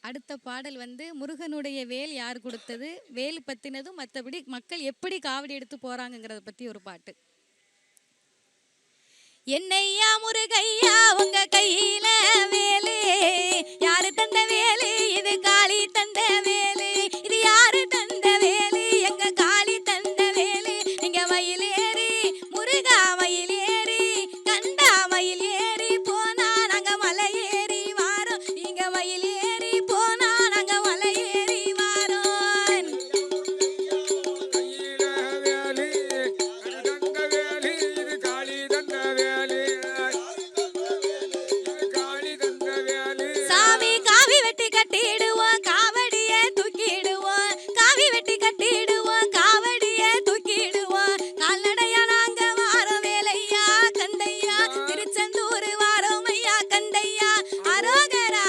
அடுத்த பாடல் வந்து முருகனுடைய வேல் யார் கொடுத்தது, வேல் பத்தினதும் மற்றபடி மக்கள் எப்படி காவடி எடுத்து போறாங்கங்கிறத பத்தி ஒரு பாட்டு. என்னையா முருகையா உங்க கையில வேலு, யாரு தந்த வேலு, இது காளி தந்த வேலு, இது யாரு தந்த வேலு, எங்க காளி தந்த வேலு, நீங்க மயில் ஏறி முருகா மயில் ஏறி கண்டா மயில் ஏறி போனா நாங்க மலை ஏறி வாரோம், நீங்க மயில் ஏறி போனா நாங்க மலை ஏறி வாரோம். சாமி காவி வெட்டி கட்டிடுவோம், காவடிய தூக்கிடுவோம், காவி வெட்டி கட்டிடுவோம், காவடிய தூக்கிடுவோம், கால்நடையா நாங்க வாரோம் வேலையா கந்தையா, திருச்செந்தூர் வாரோம் ஐயா கந்தையா, அரோகரா.